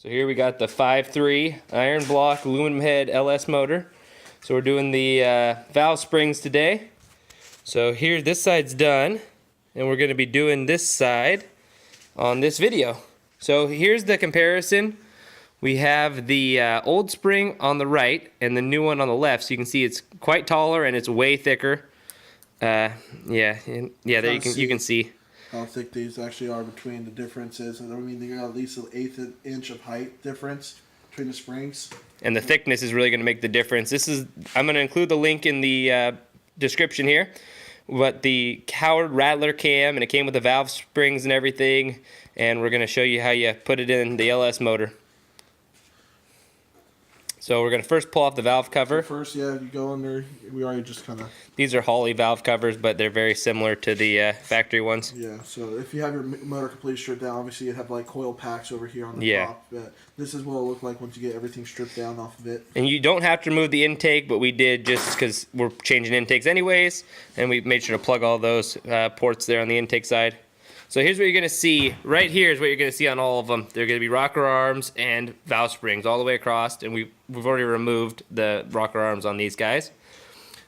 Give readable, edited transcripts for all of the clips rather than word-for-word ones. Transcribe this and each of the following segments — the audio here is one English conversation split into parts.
So here we got the 5.3 iron block aluminum head LS motor. So we're doing the valve springs today. So here, this side's done, and we're going to be doing this side on this video. So here's the comparison. We have the old spring on the right and the new one on the left. So you can see it's quite taller and it's way thicker. There you can see how thick these actually are between the differences. I mean, they got at least an 1/8 inch of height difference between the springs. And the thickness is really going to make the difference. I'm going to include the link in the description here. But the Howard Rattler cam, and it came with the valve springs and everything. And we're going to show you how you put it in the LS motor. So we're going to first pull off the valve cover. So first, yeah, you go in there. We already just kind of... These are Holley valve covers, but they're very similar to the factory ones. Yeah, so if you have your motor completely stripped down, obviously you have like coil packs over here on the top. But this is what it'll look like once you get everything stripped down off of it. And you don't have to remove the intake, but we did just because we're changing intakes anyways. And we made sure to plug all those ports there on the intake side. So here's what you're going to see. Right here is what you're going to see on all of them. They're going to be rocker arms and valve springs all the way across. And we've already removed the rocker arms on these guys.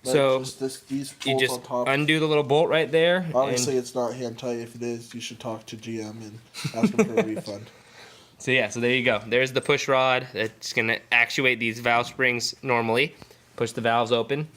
But so these you just on top. undo the little bolt right there. Obviously, it's not hand tight. If it is, you should talk to GM and ask them for a refund. So yeah, so there you go. There's the push rod. It's going to actuate these valve springs normally. Push the valves open.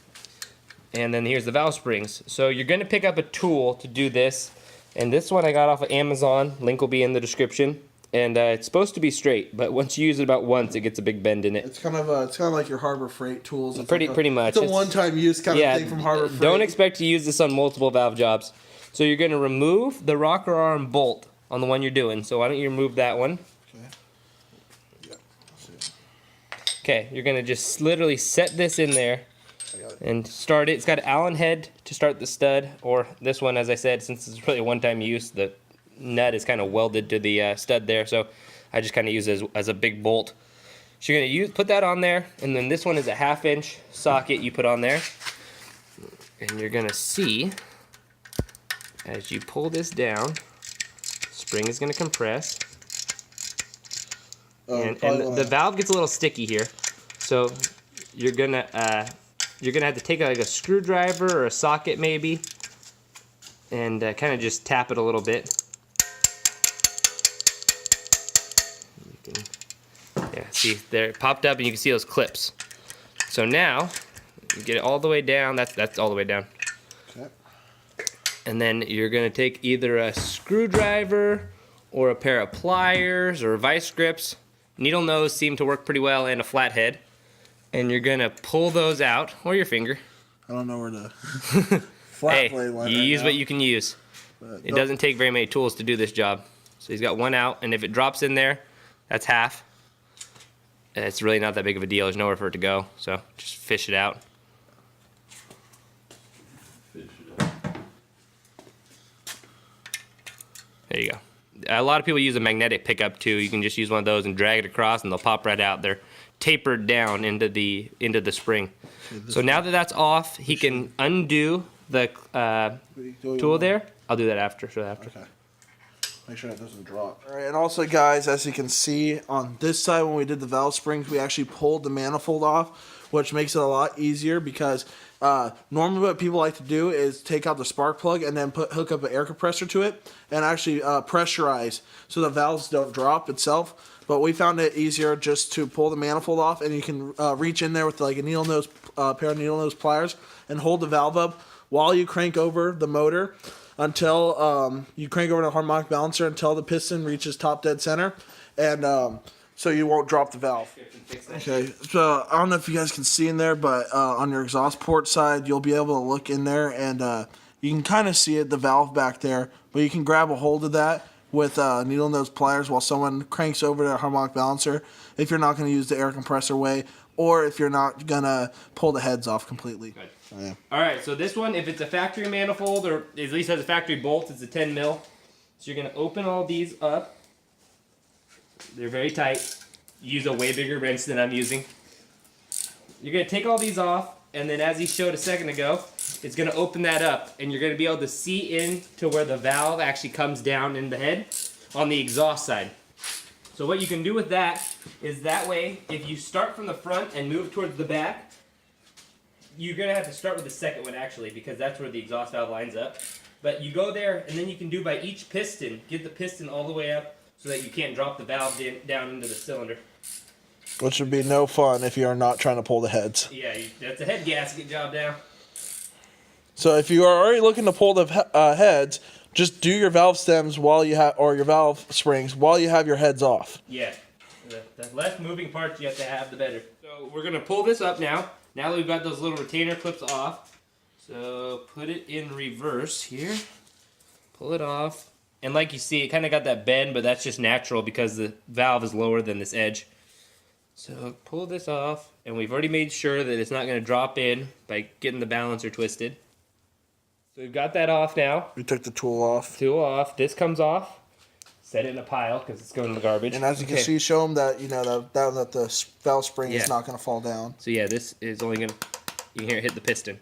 And then here's the valve springs. So you're going to pick up a tool to do this. And this one I got off of Amazon. Link will be in the description. And it's supposed to be straight, but once you use it about once, it gets a big bend in it. It's kind of like your Harbor Freight tools. It's pretty much. It's a one-time use kind of thing from Harbor Freight. Don't expect to use this on multiple valve jobs. So you're going to remove the rocker arm bolt on the one you're doing. So why don't you remove that one? Okay. Yeah. Okay, you're going to just literally set this in there and start it. It's got an Allen head to start the stud, or this one, as I said, since it's really a one-time use, the nut is kind of welded to the stud there, so I just kind of use it as a big bolt. So you're going to put that on there, and then this one is a 1/2 inch socket you put on there, and you're going to see as you pull this down, spring is going to compress, and the valve gets a little sticky here, so you're gonna have to take like a screwdriver or a socket maybe, and kind of just tap it a little bit. See, there it popped up, and you can see those clips. So now you get it all the way down. That's all the way down. Okay. And then you're gonna take either a screwdriver or a pair of pliers or vice grips. Needle nose seem to work pretty well, and a flathead. And you're gonna pull those out, or your finger. I don't know where to flat blade one. You use what you can use. It doesn't take very many tools to do this job. So he's got one out, and if it drops in there, that's half. It's really not that big of a deal. There's nowhere for it to go, so just fish it out. There you go. A lot of people use a magnetic pickup too. You can just use one of those and drag it across, and they'll pop right out. They're tapered down into the spring. So now that that's off, he can undo the tool there. I'll do that after. Show that after. Okay. Make sure that doesn't drop. All right, and also, guys, as you can see on this side, when we did the valve springs, we actually pulled the manifold off, which makes it a lot easier because normally what people like to do is take out the spark plug and then hook up an air compressor to it and actually pressurize so the valves don't drop itself. But we found it easier just to pull the manifold off, and you can reach in there with like a pair of needle nose pliers and hold the valve up while you crank over the motor until you crank over the harmonic balancer until the piston reaches top dead center, and so you won't drop the valve. Okay, so I don't know if you guys can see in there, but on your exhaust port side, you'll be able to look in there, and you can kind of see it, the valve back there, but you can grab a hold of that with needle nose pliers while someone cranks over the harmonic balancer if you're not going to use the air compressor way, or if you're not going to pull the heads off completely. Good. Yeah. All right, so this one, if it's a factory manifold, or at least has a factory bolt, it's a 10 mil. So you're going to open all these up. They're very tight. Use a way bigger wrench than I'm using. You're going to take all these off, and then as he showed a second ago, it's going to open that up, and you're going to be able to see into where the valve actually comes down in the head on the exhaust side. So what you can do with that is that way, if you start from the front and move towards the back, you're going to have to start with the second one actually, because that's where the exhaust valve lines up. But you go there, and then you can do by each piston, get the piston all the way up so that you can't drop the valve down into the cylinder. Which would be no fun if you're not trying to pull the heads. Yeah, that's a head gasket job now. So if you are already looking to pull the heads, just do your valve stems while you have, or your valve springs while you have your heads off. Yeah, the less moving parts you have to have, the better. So we're gonna pull this up now. Now that we've got those little retainer clips off. So put it in reverse here. Pull it off. And like you see, it kind of got that bend, but that's just natural because the valve is lower than this edge. So pull this off, and we've already made sure that it's not going to drop in by getting the balancer twisted. So we've got that off now. We took the tool off. Tool off. This comes off. Set it in a pile because it's going in the garbage. And as you can see, show them that that the valve spring is not going to fall down. So yeah, this is only going to, you can hear it hit the piston.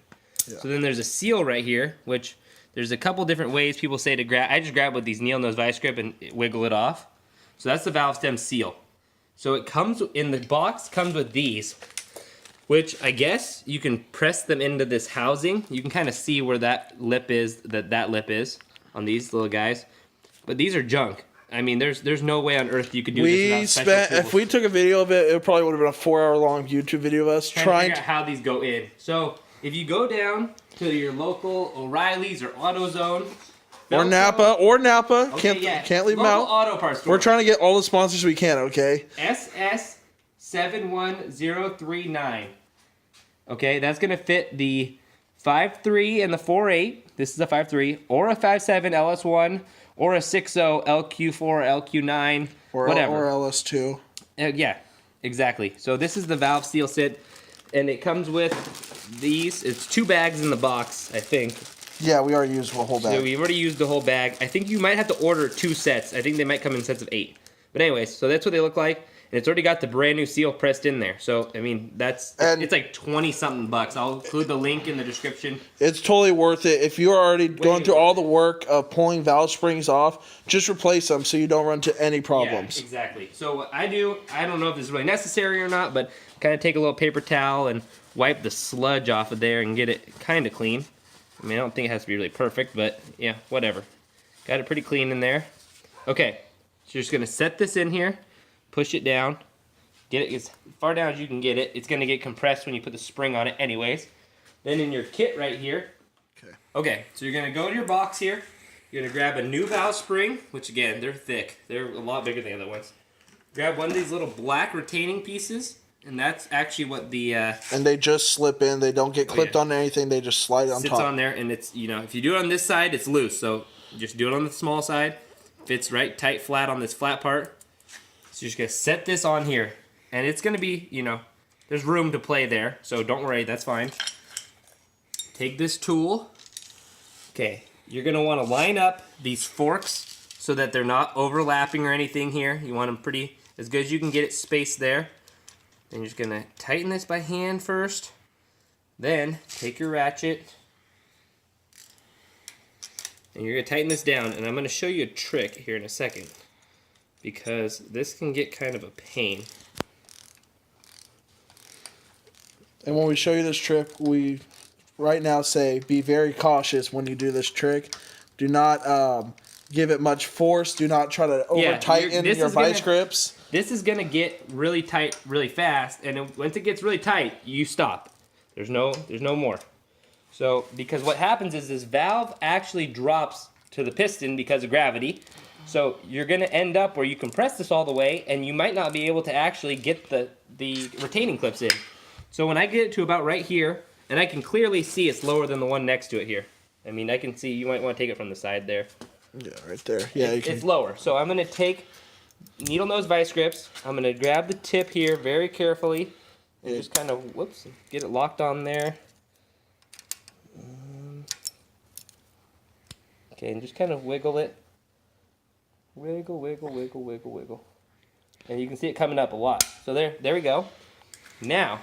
Yeah. So then there's a seal right here, which there's a couple different ways people say to grab. I just grab with these needle nose vice grip and wiggle it off. So that's the valve stem seal. So it comes in the box, comes with these, which I guess you can press them into this housing. You can kind of see where that lip is, that lip is on these little guys. But these are junk. I mean, there's no way on earth you could do this without special tools. If we took a video of it, it probably would have been a 4-hour-long YouTube video of us trying to figure out how these go in. So if you go down to your local O'Reilly's or AutoZone, or Napa, okay, can't leave them local out. Auto parts store. We're trying to get all the sponsors we can, okay? SS71039. Okay, that's gonna fit the 5.3 and the 4.8. This is a 5.3 or a 5.7 LS1 or a 6.0 LQ4 or LQ9 or whatever or LS2. Yeah, exactly. So this is the valve seal set, and it comes with these. It's 2 bags in the box, I think. Yeah, we already used the whole bag. So we've already used the whole bag. I think you might have to order 2 sets. I think they might come in sets of 8. But anyways, so that's what they look like. And it's already got the brand new seal pressed in there. So, I mean, it's like 20-something bucks. I'll include the link in the description. It's totally worth it. If you're already going through all the work of pulling valve springs off, just replace them so you don't run into any problems. Yeah, exactly. So what I do, I don't know if this is really necessary or not, but kind of take a little paper towel and wipe the sludge off of there and get it kind of clean. I mean, I don't think it has to be really perfect, but yeah, whatever. Got it pretty clean in there. Okay, so you're just going to set this in here, push it down, get it as far down as you can get it. It's going to get compressed when you put the spring on it anyways. Then in your kit right here, okay, so you're going to go to your box here. You're going to grab a new valve spring, which again, they're thick. They're a lot bigger than the other ones. Grab one of these little black retaining pieces. And that's actually what the... and they just slip in. They don't get clipped on anything. They just slide on top. Sits on there, and it's, you know, if you do it on this side, it's loose. So just do it on the small side. Fits right tight flat on this flat part. So you're just going to set this on here. And it's going to be, you know, there's room to play there. So don't worry, that's fine. Take this tool. Okay, you're going to want to line up these forks so that they're not overlapping or anything here. You want them pretty, as good as you can get it spaced there. Then you're just going to tighten this by hand first. Then take your ratchet and you're going to tighten this down. And I'm going to show you a trick here in a second because this can get kind of a pain. And when we show you this trick, we right now say be very cautious when you do this trick. Do not give it much force. Do not try to over-tighten your vice grips. This is going to get really tight really fast, and once it gets really tight, you stop. There's no more. So, because what happens is this valve actually drops to the piston because of gravity. So, you're going to end up where you compress this all the way, and you might not be able to actually get the retaining clips in. So, when I get it to about right here, and I can clearly see it's lower than the one next to it here. I mean, I can see, you might want to take it from the side there. Yeah, right there. Yeah, it's lower. So, I'm going to take needle nose vice grips. I'm going to grab the tip here very carefully and just kind of, whoops, get it locked on there. Okay, and just kind of wiggle it. Wiggle, wiggle, wiggle, wiggle, wiggle. And you can see it coming up a lot. So there we go. Now,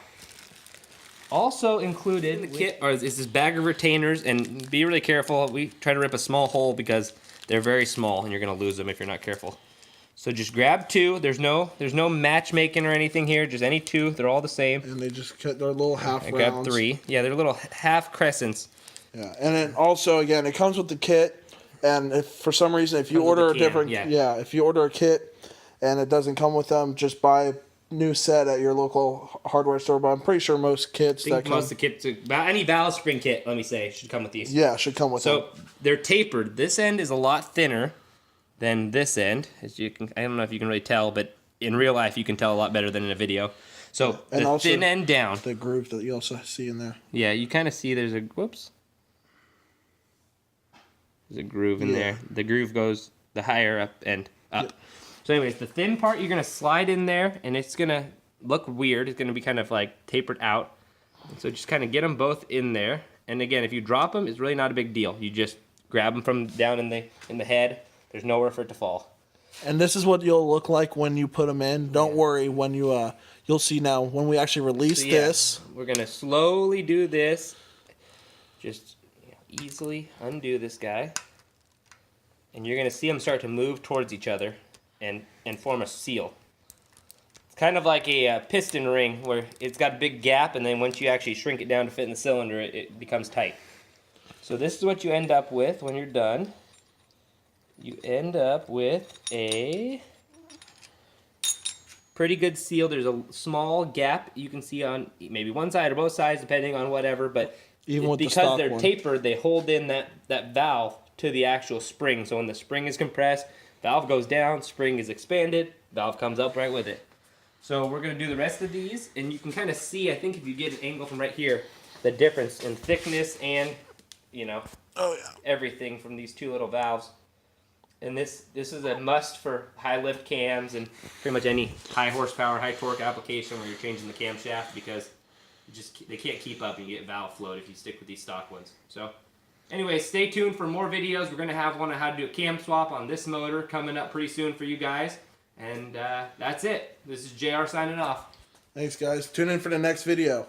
also included in the kit is this bag of retainers, and be really careful. We try to rip a small hole because they're very small and you're going to lose them if you're not careful. So just grab two. There's no matchmaking or anything here. Just any two. They're all the same. And they just cut their little half rounds. Grab three. Yeah, they're little half crescents. Yeah, and then also again, it comes with the kit. And if for some reason, if you order a different, if you order a kit and it doesn't come with them, just buy a new set at your local hardware store. But I'm pretty sure most kits most of the kits, any valve spring kit, let me say, should come with these. Yeah, should come with them. So they're tapered. This end is a lot thinner than this end, as you can. I don't know if you can really tell, but in real life you can tell a lot better than in a video. So and the thin end down. The groove that you also see in there. Yeah, you kind of see there's a There's a groove in there. The groove goes the higher up and up. Yep. So anyways, the thin part you're going to slide in there, and it's going to look weird. It's going to be kind of like tapered out. So just kind of get them both in there. And again, if you drop them, it's really not a big deal. You just grab them from down in the head. There's nowhere for it to fall. And this is what you'll look like when you put them in. Don't worry when you'll see now when we actually release this. We're going to slowly do this. Just easily undo this guy, and you're going to see them start to move towards each other and form a seal. It's kind of like a piston ring where it's got a big gap, and then once you actually shrink it down to fit in the cylinder, it becomes tight. So this is what you end up with when you're done. You end up with a pretty good seal. There's a small gap you can see on maybe one side or both sides, depending on whatever, but because they're tapered, they hold in that valve to the actual spring. So when the spring is compressed, valve goes down, spring is expanded, valve comes up right with it. So we're going to do the rest of these, and you can kind of see, I think if you get an angle from right here, the difference in thickness and, everything from these two little valves. And this is a must for high lift cams and pretty much any high horsepower, high torque application where you're changing the camshaft, because they can't keep up and you get valve float if you stick with these stock ones. So anyway, stay tuned for more videos. We're going to have one on how to do a cam swap on this motor coming up pretty soon for you guys. And that's it. This is JR signing off. Thanks, guys. Tune in for the next video.